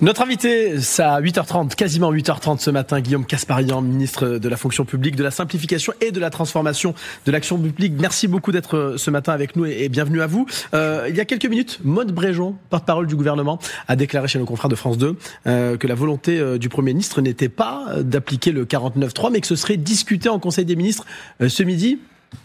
Notre invité, c'est à 8h30, quasiment 8h30 ce matin, Guillaume Kasbarian, ministre de la fonction publique, de la simplification et de la transformation de l'action publique. Merci beaucoup d'être ce matin avec nous et bienvenue à vous. Il y a quelques minutes, Maude Bréjon, porte-parole du gouvernement, a déclaré chez nos confrères de France 2 que la volonté du Premier ministre n'était pas d'appliquer le 49.3, mais que ce serait discuté en Conseil des ministres ce midi.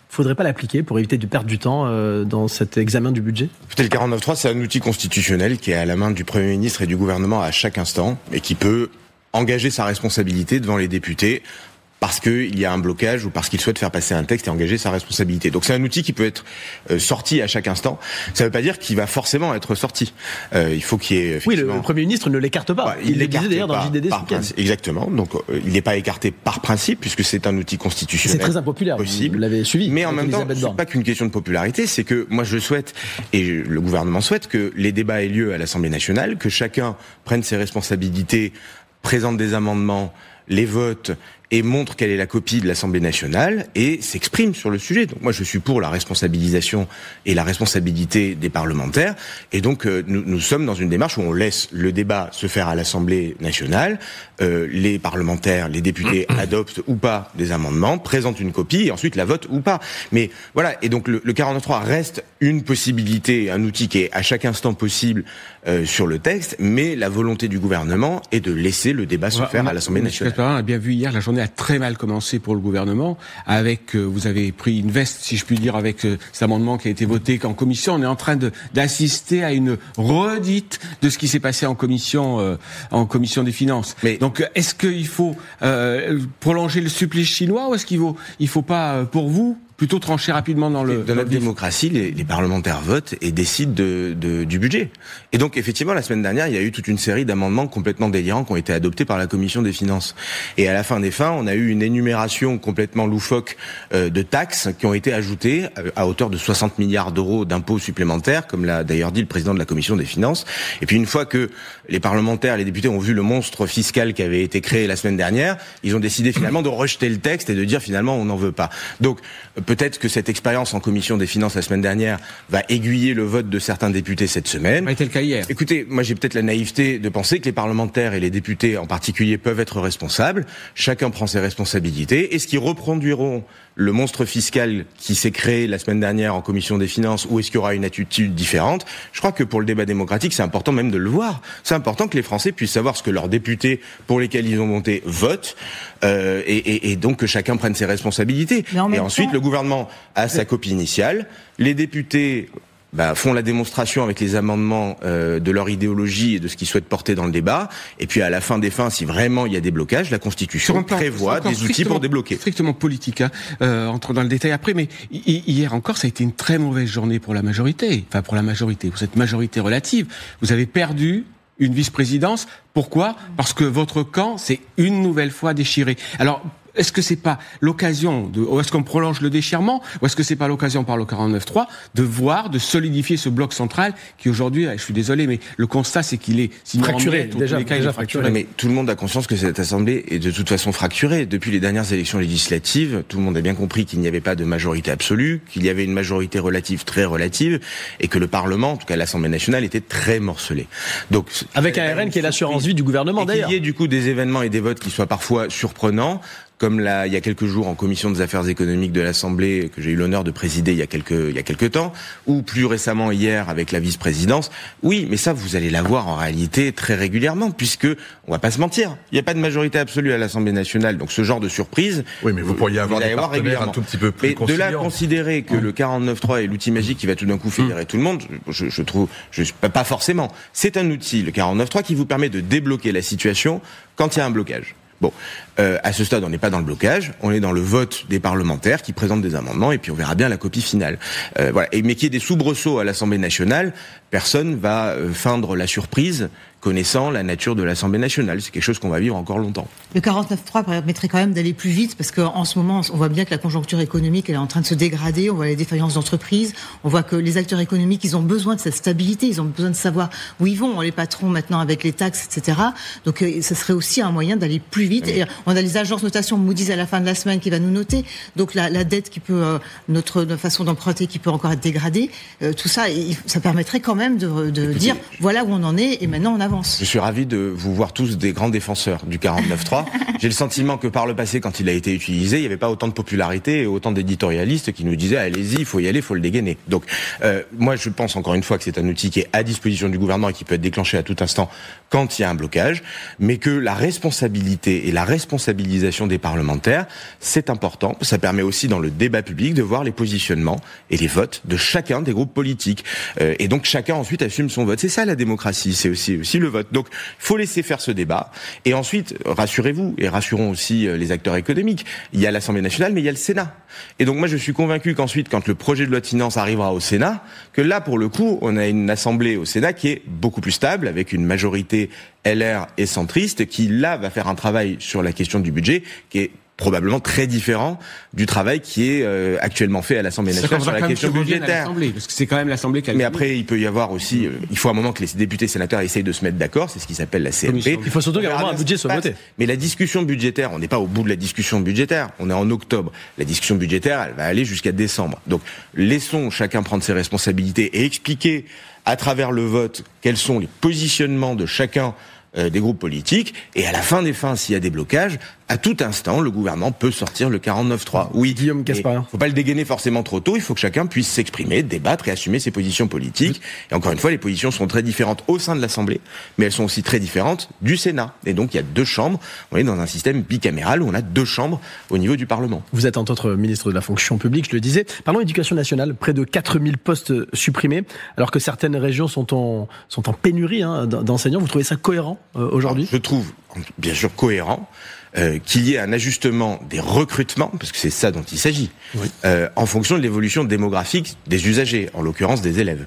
Faudrait pas l'appliquer pour éviter de perdre du temps dans cet examen du budget? Le 49.3, c'est un outil constitutionnel qui est à la main du Premier ministre et du gouvernement à chaque instant et qui peut engager sa responsabilité devant les députés parce qu'il y a un blocage ou parce qu'il souhaite faire passer un texte et engager sa responsabilité. Donc c'est un outil qui peut être sorti à chaque instant. Ça ne veut pas dire qu'il va forcément être sorti. Il faut qu'il y ait effectivement... Oui, le Premier ministre ne l'écarte pas. Il le disait d'ailleurs dans le JDD ce week-end. Exactement. Donc il n'est pas écarté par principe puisque c'est un outil constitutionnel. C'est très impopulaire. Possible. Vous l'avez suivi. Mais en même temps, c'est pas qu'une question de popularité. C'est que moi je souhaite et le gouvernement souhaite que les débats aient lieu à l'Assemblée nationale, que chacun prenne ses responsabilités, présente des amendements, les vote et montre quelle est la copie de l'Assemblée nationale et s'exprime sur le sujet. Donc moi je suis pour la responsabilisation et la responsabilité des parlementaires et donc nous sommes dans une démarche où on laisse le débat se faire à l'Assemblée nationale, les parlementaires, les députés adoptent ou pas des amendements, présentent une copie et ensuite la votent ou pas. Mais voilà, et donc le 49.3 reste une possibilité, un outil qui est à chaque instant possible sur le texte, mais la volonté du gouvernement est de laisser le débat se faire à l'Assemblée nationale. On a bien vu hier, la journée a très mal commencé pour le gouvernement, avec, vous avez pris une veste, si je puis dire, avec cet amendement qui a été voté en commission. On est en train d'assister à une redite de ce qui s'est passé en commission des finances. Mais donc, est-ce qu'il faut prolonger le supplice chinois ou est-ce qu'il faut pas, pour vous, plutôt trancher rapidement dans notre démocratie, les parlementaires votent et décident du budget. Et donc, effectivement, la semaine dernière, il y a eu toute une série d'amendements complètement délirants qui ont été adoptés par la Commission des finances. Et à la fin des fins, on a eu une énumération complètement loufoque de taxes qui ont été ajoutées à hauteur de 60 milliards d'euros d'impôts supplémentaires, comme l'a d'ailleurs dit le président de la Commission des finances. Et puis, une fois que les parlementaires, les députés ont vu le monstre fiscal qui avait été créé la semaine dernière, ils ont décidé finalement de rejeter le texte et de dire finalement on n'en veut pas. Donc, peut-être que cette expérience en commission des finances la semaine dernière va aiguiller le vote de certains députés cette semaine. Ça a été le cas hier. Écoutez, moi j'ai peut-être la naïveté de penser que les parlementaires et les députés en particulier peuvent être responsables. Chacun prend ses responsabilités. Est-ce qu'ils reproduiront le monstre fiscal qui s'est créé la semaine dernière en commission des finances ou est-ce qu'il y aura une attitude différente? Je crois que pour le débat démocratique, c'est important même de le voir. C'est important que les Français puissent savoir ce que leurs députés pour lesquels ils ont voté votent et donc que chacun prenne ses responsabilités. Et ensuite, le gouvernement a sa copie initiale. Les députés font la démonstration avec les amendements de leur idéologie et de ce qu'ils souhaitent porter dans le débat. Et puis à la fin des fins, si vraiment il y a des blocages, la Constitution prévoit des outils pour débloquer. Strictement politique, entre dans le détail après. Mais hier encore, ça a été une très mauvaise journée pour la majorité. Enfin, pour la majorité, vous êtes majorité relative. Vous avez perdu une vice-présidence. Pourquoi ? Parce que votre camp s'est une nouvelle fois déchiré. Alors, est-ce que c'est pas l'occasion ou est-ce qu'on prolonge le déchirement, ou est-ce que c'est pas l'occasion par le 49.3 de solidifier ce bloc central qui aujourd'hui, je suis désolé, mais le constat c'est qu'il est fracturé, déjà fracturé. Mais tout le monde a conscience que cette assemblée est de toute façon fracturée. Depuis les dernières élections législatives, tout le monde a bien compris qu'il n'y avait pas de majorité absolue, qu'il y avait une majorité relative très relative, et que le Parlement, en tout cas l'Assemblée nationale, était très morcelé. Donc avec un RN qui est l'assurance vie du gouvernement d'ailleurs. Qu'il y ait du coup des événements et des votes qui soient parfois surprenants. Comme il y a quelques jours en commission des affaires économiques de l'Assemblée, que j'ai eu l'honneur de présider il y a quelques temps, ou plus récemment hier avec la vice-présidence. Oui, mais ça, vous allez l'avoir en réalité très régulièrement, puisque, on va pas se mentir, il n'y a pas de majorité absolue à l'Assemblée nationale, donc ce genre de surprise... Oui, mais vous pourriez avoir des partenaires un tout petit peu plus conciliants. Mais de là à considérer que le 49.3 est l'outil magique qui va tout d'un coup fédérer tout le monde, je trouve, pas forcément. C'est un outil, le 49.3, qui vous permet de débloquer la situation quand il y a un blocage. Bon, à ce stade, on n'est pas dans le blocage, on est dans le vote des parlementaires qui présentent des amendements et puis on verra bien la copie finale. Voilà. Mais qu'il y ait des soubresauts à l'Assemblée nationale, personne va feindre la surprise connaissant la nature de l'Assemblée nationale. C'est quelque chose qu'on va vivre encore longtemps. Le 49.3 permettrait quand même d'aller plus vite parce qu'en ce moment, on voit bien que la conjoncture économique elle est en train de se dégrader. On voit les défaillances d'entreprises. On voit que les acteurs économiques, ils ont besoin de cette stabilité. Ils ont besoin de savoir où ils vont. Les patrons maintenant avec les taxes, etc. Donc, ça serait aussi un moyen d'aller plus vite. Et on a les agences notation Moody's à la fin de la semaine qui va nous noter. Donc, la dette qui peut, notre façon d'emprunter qui peut encore être dégradée. Tout ça, ça permettrait quand même même de dire voilà où on en est et maintenant on avance. Je suis ravi de vous voir tous des grands défenseurs du 49.3. J'ai le sentiment que par le passé, quand il a été utilisé, il n'y avait pas autant de popularité et autant d'éditorialistes qui nous disaient allez-y, il faut y aller, il faut le dégainer. Donc moi je pense encore une fois que c'est un outil qui est à disposition du gouvernement et qui peut être déclenché à tout instant quand il y a un blocage, mais que la responsabilité et la responsabilisation des parlementaires, c'est important. Ça permet aussi dans le débat public de voir les positionnements et les votes de chacun des groupes politiques. Et donc chacun ensuite assume son vote. C'est ça la démocratie, c'est aussi le vote. Donc il faut laisser faire ce débat. Et ensuite, rassurez-vous, et rassurons aussi les acteurs économiques, il y a l'Assemblée nationale, mais il y a le Sénat. Et donc moi je suis convaincu qu'ensuite, quand le projet de loi de finances arrivera au Sénat, que là pour le coup, on a une Assemblée au Sénat qui est beaucoup plus stable, avec une majorité LR et centriste, qui là va faire un travail sur la question du budget, qui est probablement très différent du travail qui est actuellement fait à l'Assemblée nationale sur la question budgétaire. Parce que c'est quand même l'Assemblée qui a... Mais après, il peut y avoir aussi... il faut un moment que les députés sénateurs essayent de se mettre d'accord, c'est ce qui s'appelle la CMP. Il faut surtout qu'à un moment un budget soit voté. Mais la discussion budgétaire, on n'est pas au bout de la discussion budgétaire, on est en octobre. La discussion budgétaire, elle va aller jusqu'à décembre. Donc laissons chacun prendre ses responsabilités et expliquer à travers le vote quels sont les positionnements de chacun des groupes politiques, et à la fin des fins, s'il y a des blocages, à tout instant, le gouvernement peut sortir le 49.3. Oui, Guillaume Kasbarian. Faut pas le dégainer forcément trop tôt, il faut que chacun puisse s'exprimer, débattre et assumer ses positions politiques. Et encore une fois, les positions sont très différentes au sein de l'Assemblée, mais elles sont aussi très différentes du Sénat. Et donc, il y a deux chambres. On est dans un système bicaméral où on a deux chambres au niveau du Parlement. Vous êtes en tant que ministre de la fonction publique, je le disais. Parlons éducation nationale, près de 4000 postes supprimés, alors que certaines régions sont en pénurie d'enseignants. Vous trouvez ça cohérent aujourd'hui ? Je trouve, bien sûr, cohérent. Qu'il y ait un ajustement des recrutements, parce que c'est ça dont il s'agit, oui. En fonction de l'évolution démographique des usagers, en l'occurrence des élèves.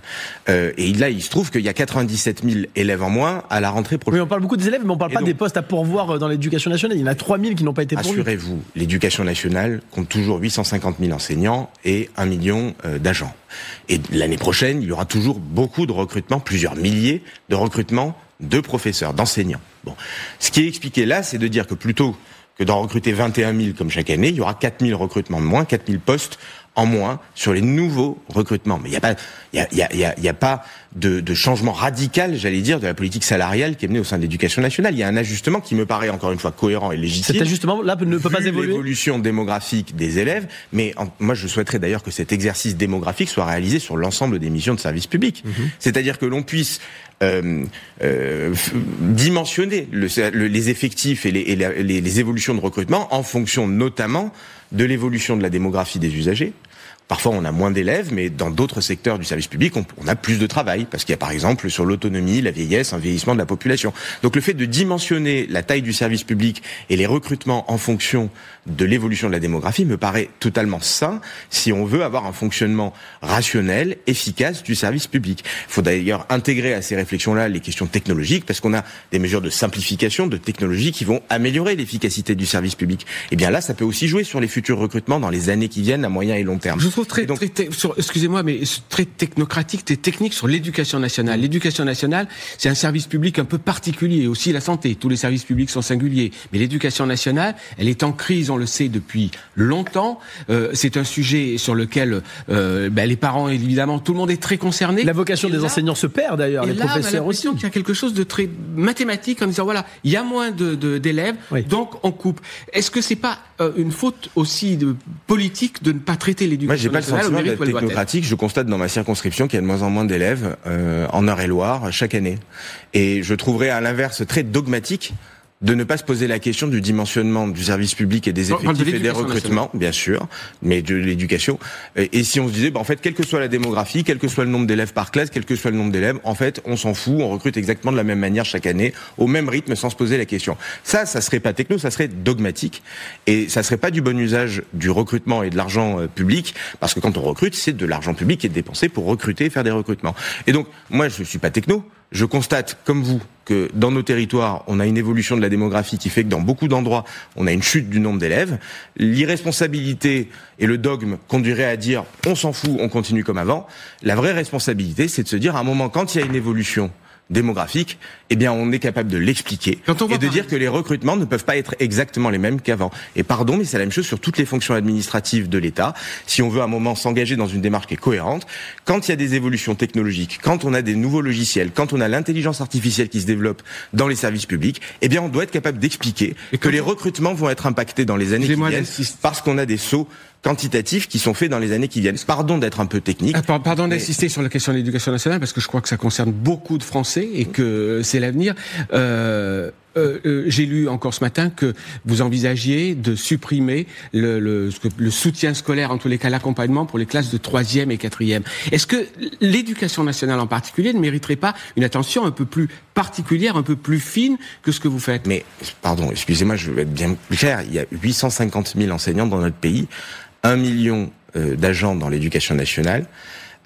Et là, il se trouve qu'il y a 97 000 élèves en moins à la rentrée prochaine. Oui, on parle beaucoup des élèves, mais on parle pas des postes à pourvoir dans l'éducation nationale. Il y en a 3 000 qui n'ont pas été pourvus. Assurez-vous, l'éducation nationale compte toujours 850 000 enseignants et 1 million d'agents. Et l'année prochaine, il y aura toujours beaucoup de recrutements, plusieurs milliers de recrutements de professeurs, d'enseignants. Bon. Ce qui est expliqué là, c'est de dire que plutôt que d'en recruter 21 000 comme chaque année, il y aura 4 000 recrutements de moins, 4 000 postes en moins sur les nouveaux recrutements. Mais il n'y a pas de changement radical, j'allais dire, de la politique salariale qui est menée au sein de l'éducation nationale. Il y a un ajustement qui me paraît encore une fois cohérent et légitime. Cet ajustement là ne peut pas évoluer. L'évolution démographique des élèves, mais moi je souhaiterais d'ailleurs que cet exercice démographique soit réalisé sur l'ensemble des missions de service public. C'est-à-dire que l'on puisse dimensionner les effectifs et les évolutions de recrutement en fonction notamment de l'évolution de la démographie des usagers. Parfois, on a moins d'élèves, mais dans d'autres secteurs du service public, on a plus de travail, parce qu'il y a par exemple sur l'autonomie, la vieillesse, un vieillissement de la population. Donc le fait de dimensionner la taille du service public et les recrutements en fonction de l'évolution de la démographie me paraît totalement sain si on veut avoir un fonctionnement rationnel, efficace du service public. Il faut d'ailleurs intégrer à ces réflexions-là les questions technologiques, parce qu'on a des mesures de simplification, de technologie qui vont améliorer l'efficacité du service public. Et bien là, ça peut aussi jouer sur les futurs recrutements dans les années qui viennent à moyen et long terme. Excusez-moi, mais très technocratique, très technique sur l'éducation nationale. L'éducation nationale, c'est un service public un peu particulier, aussi la santé. Tous les services publics sont singuliers. Mais l'éducation nationale, elle est en crise, on le sait, depuis longtemps. C'est un sujet sur lequel les parents, évidemment, tout le monde est très concerné. La vocation des enseignants se perd d'ailleurs, les professeurs aussi. Il y a quelque chose de très mathématique en disant, voilà, il y a moins d'élèves, donc on coupe. Est-ce que c'est pas une faute aussi de politique de ne pas traiter l'éducation nationale? Moi, j'ai pas le sentiment d'être technocratique. Je constate dans ma circonscription qu'il y a de moins en moins d'élèves en Eure-et-Loire chaque année. Et je trouverais à l'inverse très dogmatique de ne pas se poser la question du dimensionnement du service public et des effectifs et des recrutements, bien sûr, mais de l'éducation. Et si on se disait, en fait, quelle que soit la démographie, quel que soit le nombre d'élèves par classe, quel que soit le nombre d'élèves, en fait, on s'en fout, on recrute exactement de la même manière chaque année, au même rythme, sans se poser la question. Ça serait pas techno, ça serait dogmatique, et ça serait pas du bon usage du recrutement et de l'argent public, parce que quand on recrute, c'est de l'argent public qui est dépensé pour recruter et faire des recrutements. Et donc, moi, je suis pas techno. Je constate, comme vous, que dans nos territoires, on a une évolution de la démographie qui fait que dans beaucoup d'endroits, on a une chute du nombre d'élèves. L'irresponsabilité et le dogme conduiraient à dire « on s'en fout, on continue comme avant ». La vraie responsabilité, c'est de se dire à un moment, quand il y a une évolution démographique, eh bien, on est capable de l'expliquer et de dire que les recrutements ne peuvent pas être exactement les mêmes qu'avant. Et pardon, mais c'est la même chose sur toutes les fonctions administratives de l'État. Si on veut à un moment s'engager dans une démarche qui est cohérente, quand il y a des évolutions technologiques, quand on a des nouveaux logiciels, quand on a l'intelligence artificielle qui se développe dans les services publics, eh bien, on doit être capable d'expliquer que les recrutements vont être impactés dans les années qui viennent parce qu'on a des sauts quantitatifs qui sont faits dans les années qui viennent. Pardon d'être un peu technique. Pardon d'insister sur la question de l'éducation nationale, parce que je crois que ça concerne beaucoup de Français et que c'est l'avenir. J'ai lu encore ce matin que vous envisagiez de supprimer le soutien scolaire, en tous les cas l'accompagnement pour les classes de 3e et 4e. Est-ce que l'éducation nationale en particulier ne mériterait pas une attention un peu plus particulière, un peu plus fine que ce que vous faites? Mais, pardon, excusez-moi, je vais être bien plus clair. Il y a 850 000 enseignants dans notre pays, 1 million d'agents dans l'éducation nationale.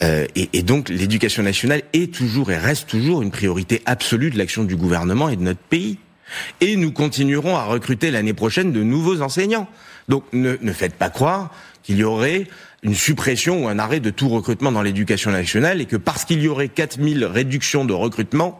Et donc l'éducation nationale est toujours et reste toujours une priorité absolue de l'action du gouvernement et de notre pays. Et nous continuerons à recruter l'année prochaine de nouveaux enseignants. Donc ne faites pas croire qu'il y aurait une suppression ou un arrêt de tout recrutement dans l'éducation nationale et que parce qu'il y aurait 4000 réductions de recrutement,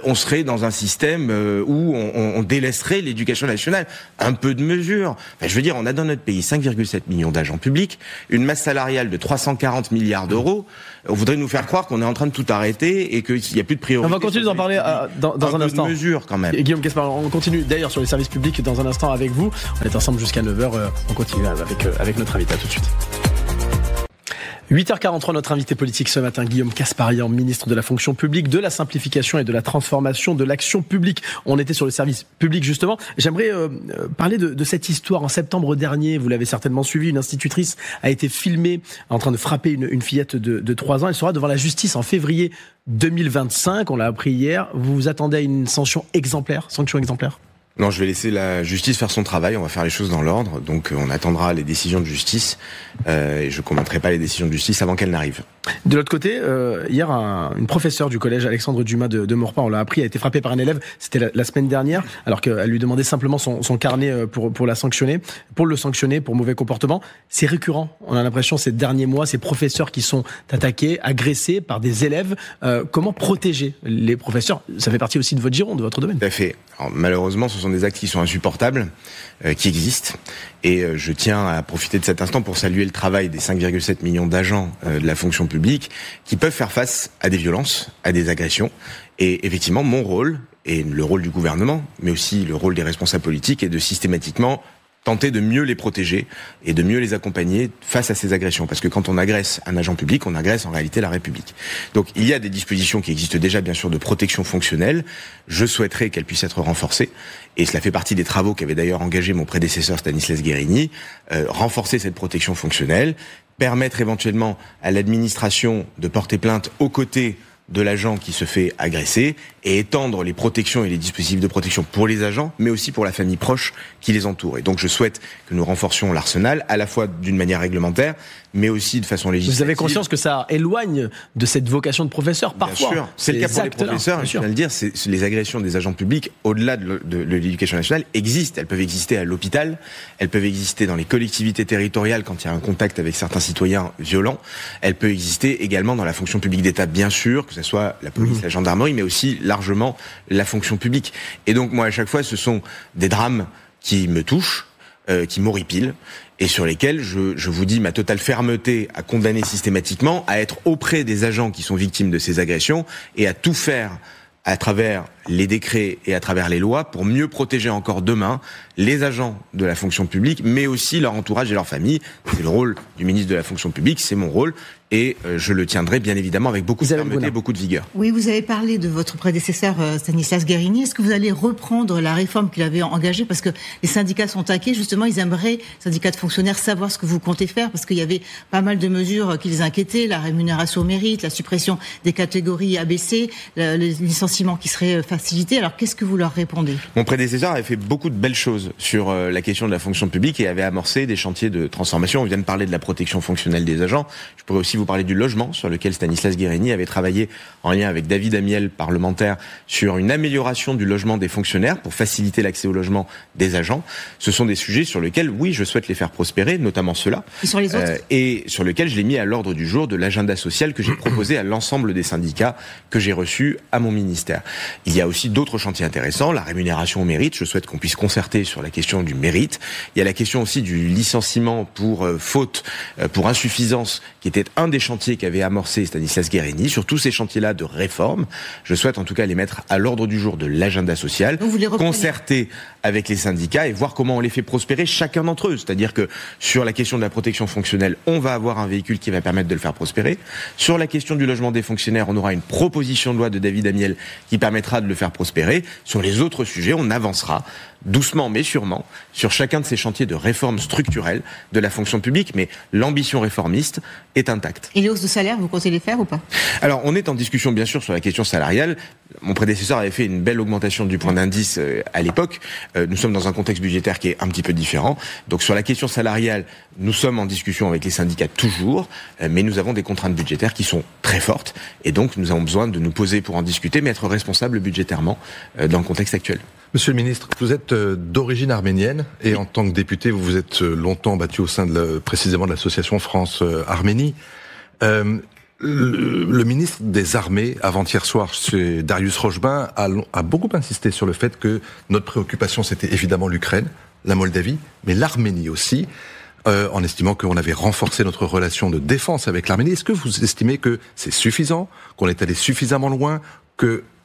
on serait dans un système où on délaisserait l'éducation nationale. Un peu de mesure. Enfin, je veux dire, on a dans notre pays 5,7 millions d'agents publics, une masse salariale de 340 milliards d'euros. On voudrait nous faire croire qu'on est en train de tout arrêter et qu'il n'y a plus de priorité. On va continuer d'en parler dans un instant. Un peu de mesure quand même. Et Guillaume Kasbarian, on continue d'ailleurs sur les services publics dans un instant avec vous. On est ensemble jusqu'à 9h. On continue avec notre invité. À tout de suite. 8h43, notre invité politique ce matin, Guillaume Kasbarian, ministre de la fonction publique, de la simplification et de la transformation de l'action publique. On était sur le service public justement. J'aimerais parler de cette histoire. En septembre dernier, vous l'avez certainement suivi, une institutrice a été filmée en train de frapper une fillette de 3 ans. Elle sera devant la justice en février 2025. On l'a appris hier. Vous vous attendez à une sanction exemplaire? Non, je vais laisser la justice faire son travail. On va faire les choses dans l'ordre. Donc, on attendra les décisions de justice. Et je commenterai pas les décisions de justice avant qu'elles n'arrivent. De l'autre côté, hier, une professeure du collège Alexandre Dumas de Maurepas, on l'a appris, a été frappée par un élève. C'était la semaine dernière, alors qu'elle lui demandait simplement son carnet pour le sanctionner, pour mauvais comportement. C'est récurrent. On a l'impression ces derniers mois, ces professeurs qui sont attaqués, agressés par des élèves. Comment protéger les professeurs? Ça fait partie aussi de votre giron, de votre domaine. Tout à fait. Alors, malheureusement, ce sont des actes qui sont insupportables, qui existent. Et je tiens à profiter de cet instant pour saluer le travail des 5,7 millions d'agents de la fonction publique qui peuvent faire face à des violences, à des agressions. Et effectivement, mon rôle, et le rôle du gouvernement, mais aussi le rôle des responsables politiques, est de systématiquement tenter de mieux les protéger et de mieux les accompagner face à ces agressions. Parce que quand on agresse un agent public, on agresse en réalité la République. Donc il y a des dispositions qui existent déjà, bien sûr, de protection fonctionnelle. Je souhaiterais qu'elles puissent être renforcées. Et cela fait partie des travaux qu'avait d'ailleurs engagé mon prédécesseur Stanislas Guerini. Renforcer cette protection fonctionnelle, permettre éventuellement à l'administration de porter plainte aux côtés de l'agent qui se fait agresser et étendre les protections et les dispositifs de protection pour les agents, mais aussi pour la famille proche qui les entoure. Et donc je souhaite que nous renforcions l'arsenal, à la fois d'une manière réglementaire, mais aussi de façon législative. Vous avez conscience que ça éloigne de cette vocation de professeur, parfois? Bien sûr, c'est le cas pour les professeurs, je viens de le dire, les agressions des agents publics, au-delà de l'éducation nationale, existent. Elles peuvent exister à l'hôpital, elles peuvent exister dans les collectivités territoriales quand il y a un contact avec certains citoyens violents, elles peuvent exister également dans la fonction publique d'État, bien sûr, que ce soit la police, la gendarmerie, mais aussi largement la fonction publique. Et donc moi, à chaque fois, ce sont des drames qui me touchent, qui m'horripilent, et sur lesquels je vous dis ma totale fermeté à condamner systématiquement, à être auprès des agents qui sont victimes de ces agressions, et à tout faire à travers les décrets et à travers les lois pour mieux protéger encore demain les agents de la fonction publique, mais aussi leur entourage et leur famille. C'est le rôle du ministre de la fonction publique, c'est mon rôle, et je le tiendrai bien évidemment avec beaucoup de fermeté, beaucoup de vigueur. Oui, vous avez parlé de votre prédécesseur Stanislas Guerini. Est-ce que vous allez reprendre la réforme qu'il avait engagée? Parce que les syndicats sont taqués, justement, ils aimeraient, syndicats de fonctionnaires, savoir ce que vous comptez faire, parce qu'il y avait pas mal de mesures qui les inquiétaient, la rémunération au mérite, la suppression des catégories ABC, les licenciements qui seraient facilités. Alors qu'est-ce que vous leur répondez? Mon prédécesseur avait fait beaucoup de belles choses sur la question de la fonction publique et avait amorcé des chantiers de transformation. On vient de parler de la protection fonctionnelle des agents. Je pourrais aussi vous vous parler du logement, sur lequel Stanislas Guerini avait travaillé en lien avec David Amiel, parlementaire, sur une amélioration du logement des fonctionnaires pour faciliter l'accès au logement des agents. Ce sont des sujets sur lesquels, oui, je souhaite les faire prospérer, notamment ceux-là. Et sur les autres et sur lesquels je l'ai mis à l'ordre du jour de l'agenda social que j'ai proposé à l'ensemble des syndicats que j'ai reçus à mon ministère. Il y a aussi d'autres chantiers intéressants, la rémunération au mérite. Je souhaite qu'on puisse concerter sur la question du mérite. Il y a la question aussi du licenciement pour faute, pour insuffisance, qui était un des chantiers qu'avait amorcé Stanislas Guerini. Sur tous ces chantiers-là de réforme, je souhaite en tout cas les mettre à l'ordre du jour de l'agenda social, concerter avec les syndicats et voir comment on les fait prospérer chacun d'entre eux. C'est-à-dire que sur la question de la protection fonctionnelle, on va avoir un véhicule qui va permettre de le faire prospérer. Sur la question du logement des fonctionnaires, on aura une proposition de loi de David Amiel qui permettra de le faire prospérer. Sur les autres sujets, on avancera doucement mais sûrement sur chacun de ces chantiers de réforme structurelle de la fonction publique, mais l'ambition réformiste est intacte. Et les hausses de salaire, vous comptez les faire ou pas? Alors, on est en discussion bien sûr sur la question salariale. Mon prédécesseur avait fait une belle augmentation du point d'indice à l'époque. Nous sommes dans un contexte budgétaire qui est un petit peu différent. Donc sur la question salariale, nous sommes en discussion avec les syndicats toujours, mais nous avons des contraintes budgétaires qui sont très fortes. Et donc nous avons besoin de nous poser pour en discuter, mais être responsables budgétairement dans le contexte actuel. Monsieur le ministre, vous êtes d'origine arménienne et en tant que député, vous vous êtes longtemps battu au sein de précisément de l'association France-Arménie. Le ministre des Armées, avant-hier soir, Darius Rochebin, a beaucoup insisté sur le fait que notre préoccupation, c'était évidemment l'Ukraine, la Moldavie, mais l'Arménie aussi, en estimant qu'on avait renforcé notre relation de défense avec l'Arménie. Est-ce que vous estimez que c'est suffisant, qu'on est allé suffisamment loin,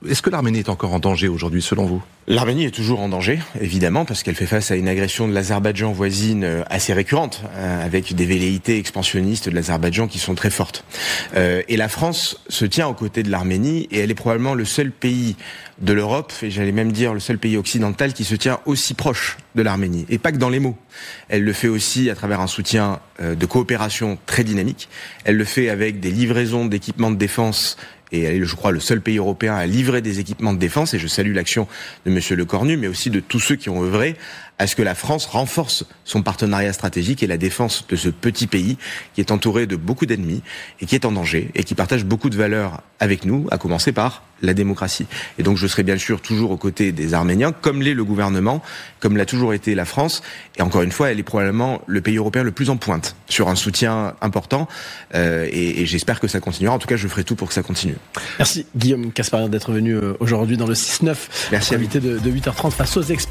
est-ce que l'Arménie est encore en danger aujourd'hui, selon vous? L'Arménie est toujours en danger, évidemment, parce qu'elle fait face à une agression de l'Azerbaïdjan voisine assez récurrente, avec des velléités expansionnistes de l'Azerbaïdjan qui sont très fortes. Et la France se tient aux côtés de l'Arménie, et elle est probablement le seul pays de l'Europe, et j'allais même dire le seul pays occidental qui se tient aussi proche de l'Arménie, et pas que dans les mots. Elle le fait aussi à travers un soutien de coopération très dynamique. Elle le fait avec des livraisons d'équipements de défense, et elle est, je crois, le seul pays européen à livrer des équipements de défense, et je salue l'action de Monsieur Lecornu, mais aussi de tous ceux qui ont œuvré à ce que la France renforce son partenariat stratégique et la défense de ce petit pays qui est entouré de beaucoup d'ennemis et qui est en danger et qui partage beaucoup de valeurs avec nous, à commencer par la démocratie. Et donc je serai bien sûr toujours aux côtés des Arméniens, comme l'est le gouvernement, comme l'a toujours été la France. Et encore une fois, elle est probablement le pays européen le plus en pointe sur un soutien important. Et j'espère que ça continuera. En tout cas, je ferai tout pour que ça continue. Merci Guillaume Kasbarian d'être venu aujourd'hui dans le 6-9. Merci. Invité de 8h30 face aux experts.